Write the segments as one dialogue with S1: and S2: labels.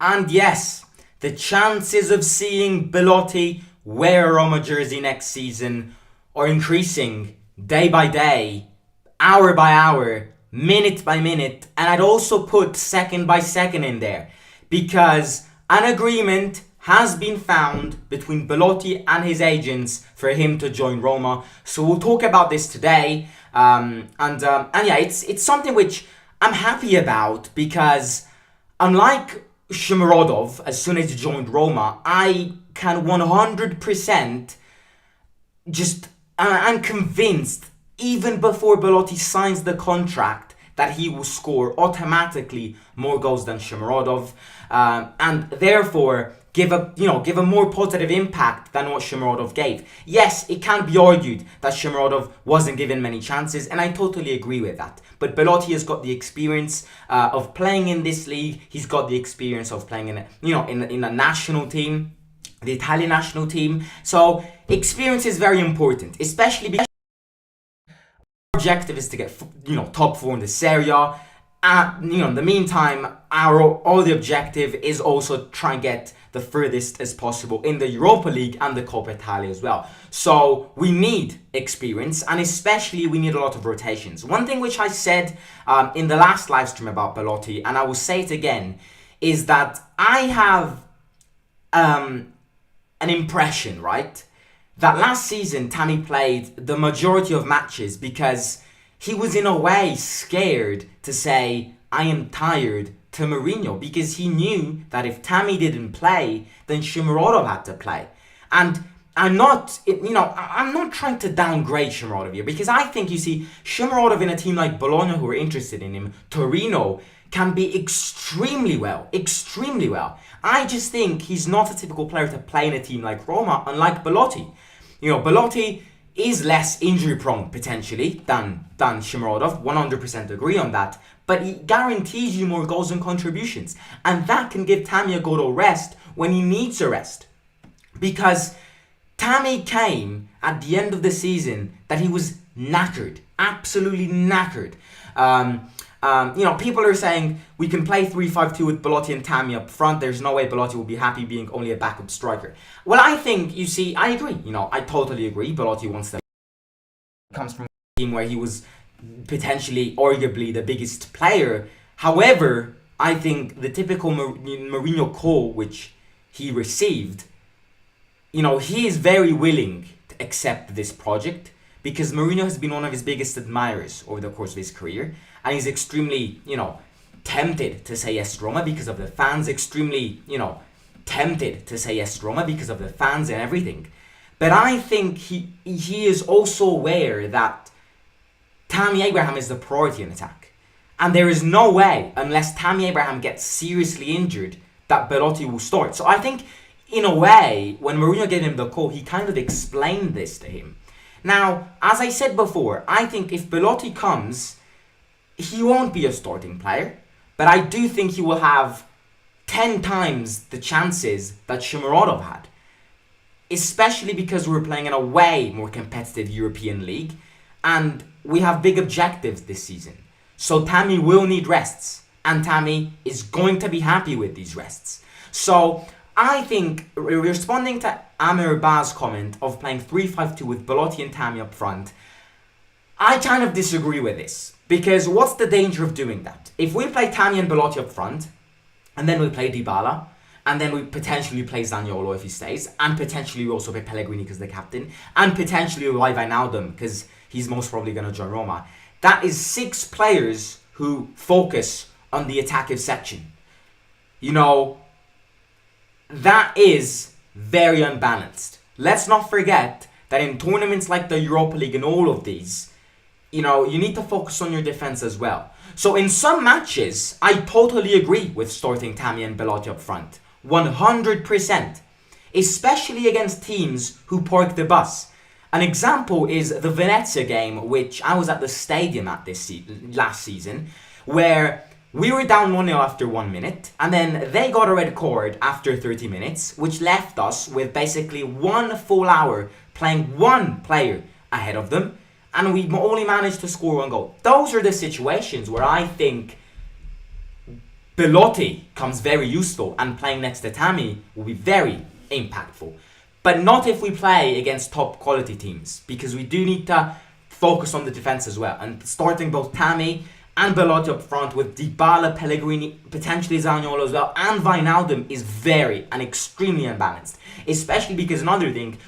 S1: And yes, the chances of seeing Belotti wear a Roma jersey next season are increasing day by day, hour by hour, minute by minute, and I'd also put second by second in there because an agreement has been found between Belotti and his agents for him to join Roma. So we'll talk about this today, and yeah, it's something which I'm happy about because unlike Shomurodov, as soon as he joined Roma, I can 100% I'm convinced even before Belotti signs the contract that he will score automatically more goals than Shomurodov, and therefore give a more positive impact than what Shomurodov gave. Yes, it can be argued that Shomurodov wasn't given many chances, and I totally agree with that. But Belotti has got the experience of playing in this league. He's got the experience of playing in a national team, the Italian national team. So experience is very important, especially because our objective is to get top 4 in the Serie A. In the meantime, our only objective is also try and get the furthest as possible in the Europa League and the Coppa Italia as well. So we need experience, and especially we need a lot of rotations. One thing which I said in the last live stream about Belotti, and I will say it again, is that I have an impression, right, that last season Tammy played the majority of matches because he was in a way scared to say, I am tired, to Mourinho, because he knew that if Tammy didn't play, then Shomurodov had to play. And I'm not trying to downgrade Shomurodov here, because I think, Shomurodov in a team like Bologna who are interested in him, Torino, can be extremely well. I just think he's not a typical player to play in a team like Roma, unlike Belotti. Belotti is less injury prone potentially than Shomurodov, 100% agree on that, but he guarantees you more goals and contributions, and that can give Tammy a good rest when he needs a rest, because Tammy came at the end of the season that he was knackered, absolutely knackered. People are saying we can play 3-5-2 with Belotti and Tammy up front. There's no way Belotti will be happy being only a backup striker. Well, I think, I agree. I totally agree. Belotti wants to comes from a team where he was potentially, arguably, the biggest player. However, I think the typical Mourinho call which he received, he is very willing to accept this project because Mourinho has been one of his biggest admirers over the course of his career. And he's extremely, tempted to say yes to Roma because of the fans. Extremely, tempted to say yes to Roma because of the fans and everything. But I think he is also aware that Tammy Abraham is the priority in attack. And there is no way, unless Tammy Abraham gets seriously injured, that Belotti will start. So I think, in a way, when Mourinho gave him the call, he kind of explained this to him. Now, as I said before, I think if Belotti comes, he won't be a starting player, but I do think he will have 10 times the chances that Shomurodov had. Especially because we're playing in a way more competitive European league, and we have big objectives this season. So Tammy will need rests, and Tammy is going to be happy with these rests. So I think, responding to Amir Ba's comment of playing 3-5-2 with Belotti and Tammy up front, I kind of disagree with this. Because what's the danger of doing that? If we play Tammy and Belotti up front, and then we play Dybala, and then we potentially play Zaniolo if he stays, and potentially we also play Pellegrini because the captain, and potentially we play Wijnaldum because he's most probably going to join Roma, that is 6 players who focus on the attacking section. That is very unbalanced. Let's not forget that in tournaments like the Europa League and all of these, you need to focus on your defense as well. So in some matches, I totally agree with starting Tammy and Belotti up front. 100%. Especially against teams who park the bus. An example is the Venezia game, which I was at the stadium at last season, where we were down 1-0 after 1 minute, and then they got a red card after 30 minutes, which left us with basically 1 full hour playing 1 player ahead of them, and we only managed to score 1 goal. Those are the situations where I think Belotti comes very useful, and playing next to Tammy will be very impactful. But not if we play against top quality teams, because we do need to focus on the defense as well. And starting both Tammy and Belotti up front with Dybala, Pellegrini, potentially Zaniolo as well, and Wijnaldum is very and extremely unbalanced. Especially because another thing,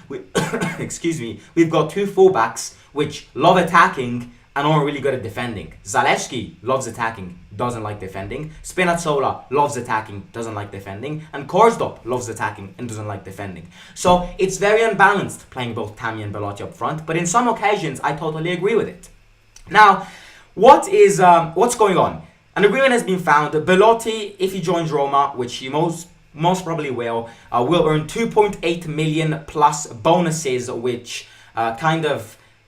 S1: excuse me, we've got two fullbacks which love attacking and aren't really good at defending. Zalewski loves attacking, doesn't like defending. Spinazzola loves attacking, doesn't like defending. And Karsdorp loves attacking and doesn't like defending. So it's very unbalanced playing both Tammy and Belotti up front, but in some occasions I totally agree with it. Now, what's going on? An agreement has been found. Belotti, if he joins Roma, which he most probably will earn 2.8 million plus bonuses, which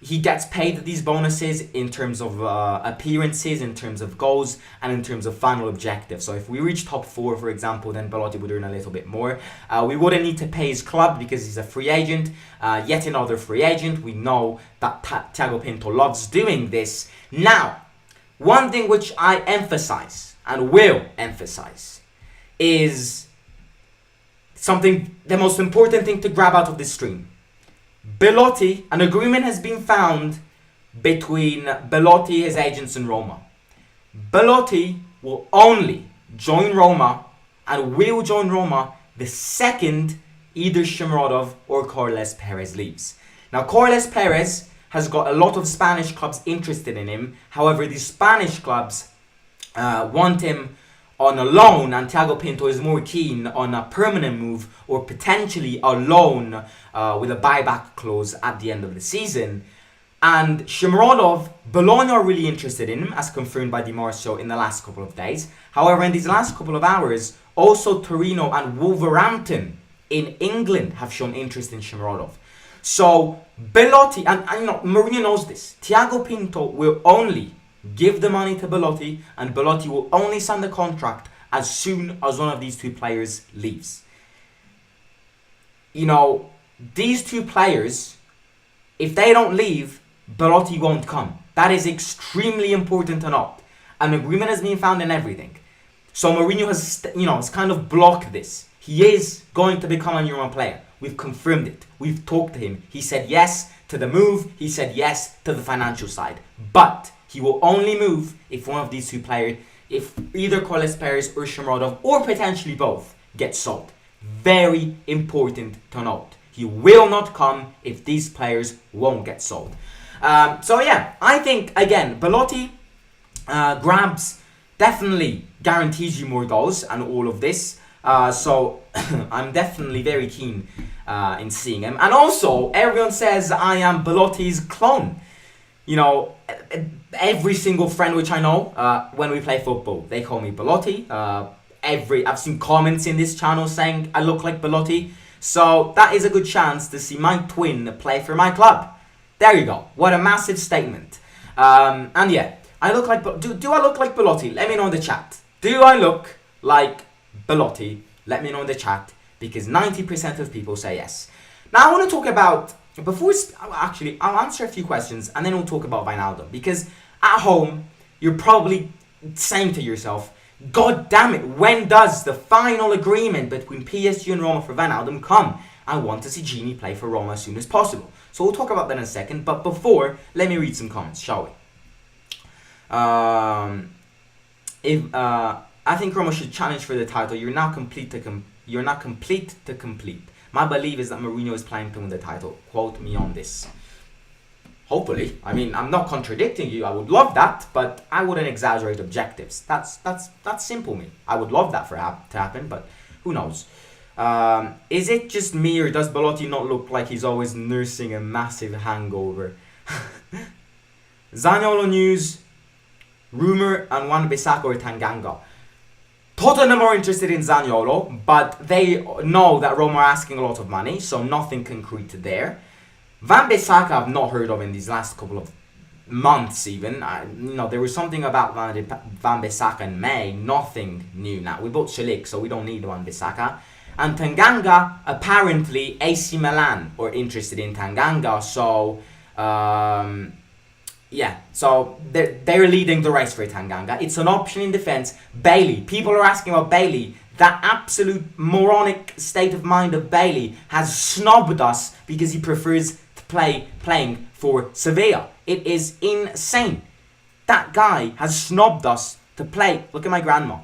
S1: he gets paid these bonuses in terms of appearances, in terms of goals, and in terms of final objectives. So if we reach top 4, for example, then Belotti would earn a little bit more. We wouldn't need to pay his club because he's a free agent, yet another free agent. We know that Thiago Pinto loves doing this. Now, one thing which I emphasize and will emphasize is the most important thing to grab out of this stream. Belotti, an agreement has been found between Belotti, his agents, and Roma. Belotti will only join Roma and will join Roma the second either Shomurodov or Carles Perez leaves. Now, Carles Perez has got a lot of Spanish clubs interested in him. However, these Spanish clubs want him on a loan, and Thiago Pinto is more keen on a permanent move or potentially a loan with a buyback clause at the end of the season. And Shomurodov, Bologna are really interested in him, as confirmed by Di Marzio in the last couple of days. However, in these last couple of hours, also Torino and Wolverhampton in England have shown interest in Shomurodov. So Belotti, and Mourinho knows this, Thiago Pinto will only give the money to Belotti, and Belotti will only sign the contract as soon as one of these two players leaves. These two players, if they don't leave, Belotti won't come. That is extremely important to note. An agreement has been found in everything. So Mourinho has kind of blocked this. He is going to become a Roma player. We've confirmed it. We've talked to him. He said yes to the move. He said yes to the financial side. But he will only move if one of these two players, if either Carles Perez or Shomurodov, or potentially both, get sold. Very important to note. He will not come if these players won't get sold. I think, again, Belotti definitely guarantees you more goals and all of this. So I'm definitely very keen in seeing him. And also, everyone says I am Belotti's clone. Every single friend which I know, when we play football, they call me Belotti. I've seen comments in this channel saying I look like Belotti. So that is a good chance to see my twin play for my club. There you go. What a massive statement. And yeah, I look like. Do I look like Belotti? Let me know in the chat. Do I look like Belotti? Let me know in the chat, because 90% of people say yes. Now I want to talk about, I'll answer a few questions and then we'll talk about Wijnaldum, because at home you're probably saying to yourself, God damn it, when does the final agreement between PSG and Roma for Wijnaldum come? I want to see Gini play for Roma as soon as possible. So we'll talk about that in a second, but before, let me read some comments, shall we? I think Roma should challenge for the title. You're not complete to complete. My belief is that Mourinho is planning to win the title. Quote me on this. Hopefully. I mean, I'm not contradicting you. I would love that, but I wouldn't exaggerate objectives. That's simple me. I would love that to happen, but who knows? Is it just me, or does Belotti not look like he's always nursing a massive hangover? Zaniolo news, rumour, and Wan-Bissaka or Tanganga. Tottenham are interested in Zaniolo, but they know that Roma are asking a lot of money, so nothing concrete there. Wan-Bissaka I've not heard of in these last couple of months even. There was something about Wan-Bissaka in May, nothing new now. We bought Celik, so we don't need Wan-Bissaka. And Tanganga, apparently AC Milan are interested in Tanganga, so Yeah, so they're leading the race for Tanganga. It's an option in defence. Bailey, people are asking about Bailey. That absolute moronic state of mind of Bailey has snubbed us because he prefers to playing for Sevilla. It is insane. That guy has snubbed us to play. Look at my grandma.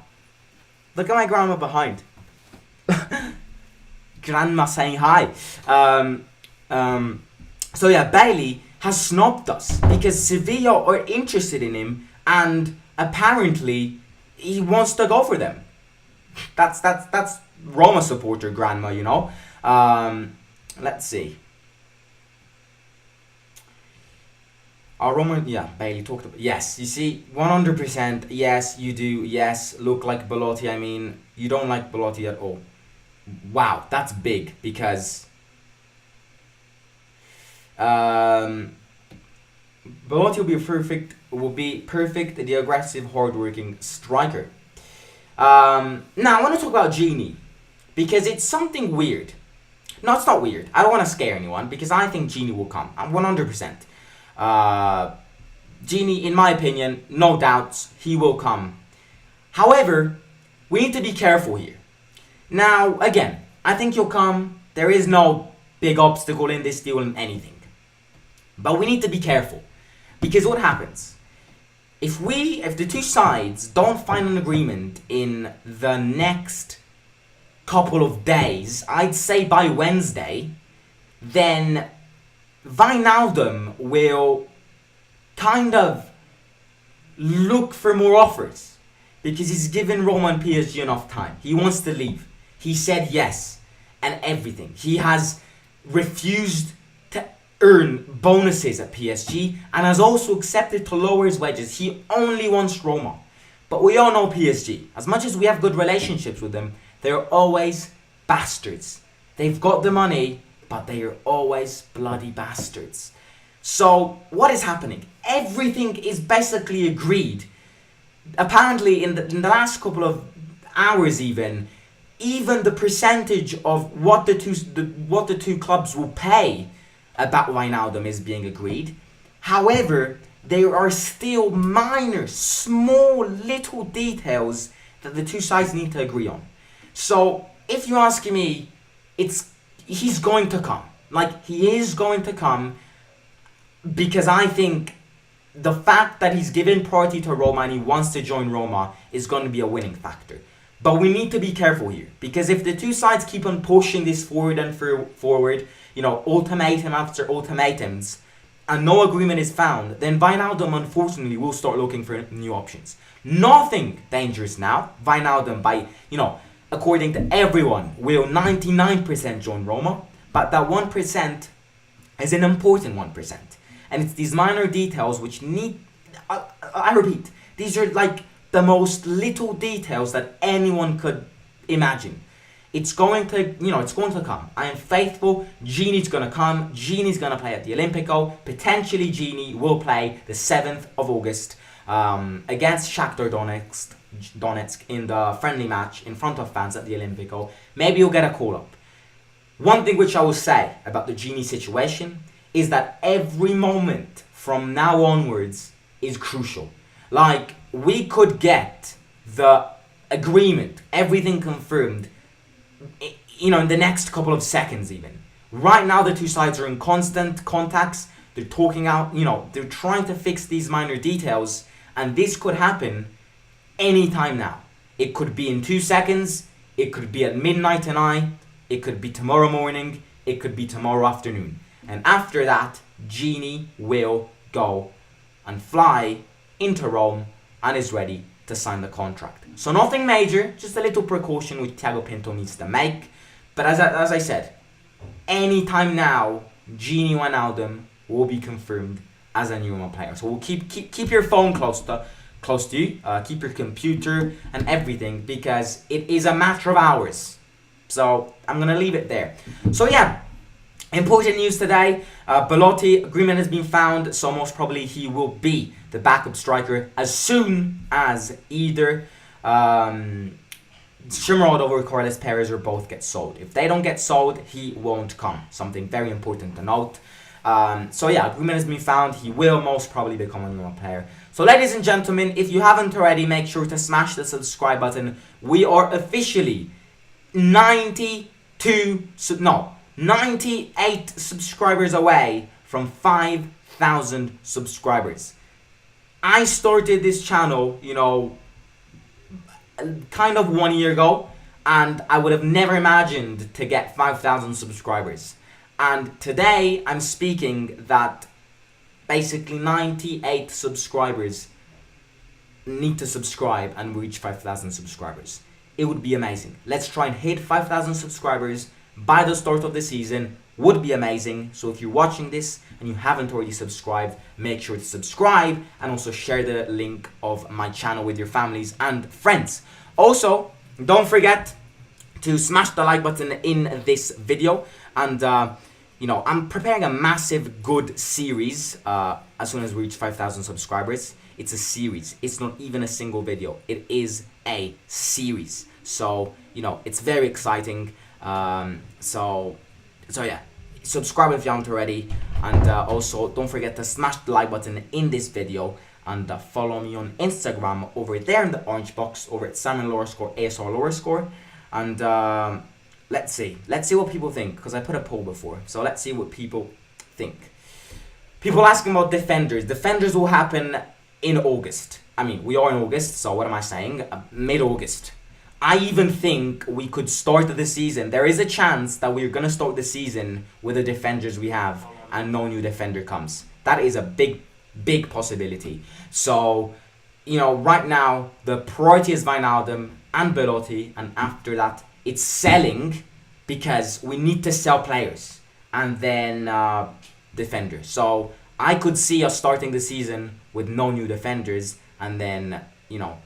S1: Look at my grandma behind. Grandma saying hi. So yeah, Bailey has snubbed us because Sevilla are interested in him and apparently he wants to go for them. That's Roma supporter grandma, you know. Let's see. Our Roma, yeah, Bailey talked about. Yes, you see, 100%. Yes, you do. Yes, look like Belotti. I mean, you don't like Belotti at all. Wow, that's big because Belotti will be perfect, the aggressive, hardworking striker. Now I want to talk about Gini because it's something weird. No, it's not weird. I don't want to scare anyone because I think Gini will come. 100%. Gini, in my opinion, no doubts, he will come. However, we need to be careful here. Now, again, I think he'll come. There is no big obstacle in this deal in anything. But we need to be careful. Because what happens? If the two sides don't find an agreement in the next couple of days, I'd say by Wednesday, then Wijnaldum will kind of look for more offers. Because he's given Roma and PSG enough time. He wants to leave. He said yes and everything. He has refused to earn bonuses at PSG and has also accepted to lower his wages. He only wants Roma. But we all know PSG. As much as we have good relationships with them, they're always bastards. They've got the money, but they are always bloody bastards. So, what is happening? Everything is basically agreed. Apparently, in the last couple of hours even the percentage of what the two clubs will pay about Wijnaldum is being agreed. However, there are still minor, small, little details that the two sides need to agree on. So, if you ask me, he's going to come. Like, he is going to come because I think the fact that he's given priority to Roma and he wants to join Roma is going to be a winning factor. But we need to be careful here because if the two sides keep on pushing this forward and forward, you know, ultimatum after ultimatums, and no agreement is found, then Wijnaldum unfortunately will start looking for new options. Nothing dangerous now. Wijnaldum, according to everyone, will 99% join Roma, but that 1% is an important 1%. And it's these minor details which need, I repeat, these are like the most little details that anyone could imagine. It's going to come. I am faithful. Gini's going to come. Gini's going to play at the Olimpico. Potentially Gini will play the 7th of August against Shakhtar Donetsk in the friendly match in front of fans at the Olimpico. Maybe you'll get a call-up. One thing which I will say about the Gini situation is that every moment from now onwards is crucial. Like, we could get the agreement, everything confirmed, in the next couple of seconds even. Right now the two sides are in constant contacts. They're talking out, they're trying to fix these minor details, and this could happen anytime now. It could be in 2 seconds, it could be at midnight tonight, it could be tomorrow morning, it could be tomorrow afternoon. And after that, Gini will go and fly into Rome and is ready to sign the contract. So nothing major, just a little precaution which Thiago Pinto needs to make. But as I said, anytime now, Gini Wijnaldum will be confirmed as a new Roma player. So we'll keep your phone close to you, keep your computer and everything, because it is a matter of hours. So I'm gonna leave it there. So yeah. Important news today, Belotti, agreement has been found, so most probably he will be the backup striker as soon as either Shimarodov or Corliss Perez or both get sold. If they don't get sold, he won't come. Something very important to note. So yeah, agreement has been found. He will most probably become a Roma player. So ladies and gentlemen, if you haven't already, make sure to smash the subscribe button. We are officially 98 subscribers away from 5,000 subscribers. I started this channel, kind of 1 year ago, and I would have never imagined to get 5,000 subscribers. And today I'm speaking that basically 98 subscribers need to subscribe and reach 5,000 subscribers. It would be amazing. Let's try and hit 5,000 subscribers by the start of the season. Would be amazing. So if you're watching this and you haven't already subscribed, make sure to subscribe and also share the link of my channel with your families and friends. Also, don't forget to smash the like button in this video, and I'm preparing a massive good series as soon as we reach 5,000 subscribers. It's a series. It's not even a single video. It is a series. So, it's very exciting. So yeah, subscribe if you haven't already, and also don't forget to smash the like button in this video, and follow me on Instagram over there in the orange box over at Simon_ASR_. And let's see what people think, because I put a poll before. So let's see what people think. People asking about defenders. Defenders will happen in August. I mean, we are in August, so what am I saying? Mid-August. I even think we could start the season. There is a chance that we're going to start the season with the defenders we have and no new defender comes. That is a big possibility. So, right now, the priority is Wijnaldum and Belotti, and after that, it's selling, because we need to sell players, and then defenders. So, I could see us starting the season with no new defenders, and then,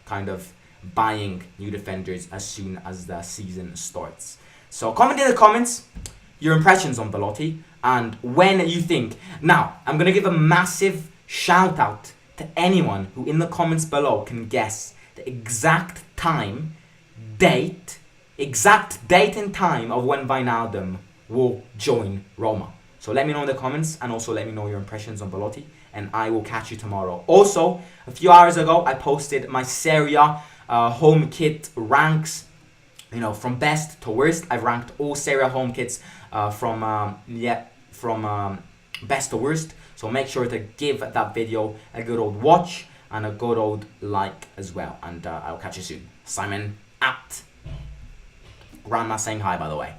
S1: kind of buying new defenders as soon as the season starts. So comment in the comments your impressions on Belotti and when you think. Now, I'm going to give a massive shout out to anyone who in the comments below can guess the exact date and time of when Wijnaldum will join Roma. So let me know in the comments, and also let me know your impressions on Belotti, and I will catch you tomorrow. Also, a few hours ago, I posted my Serie A home kit ranks, from best to worst. I've ranked all Serie A home kits from best to worst. So make sure to give that video a good old watch and a good old like as well. And I'll catch you soon. Simon out. Grandma saying hi, by the way.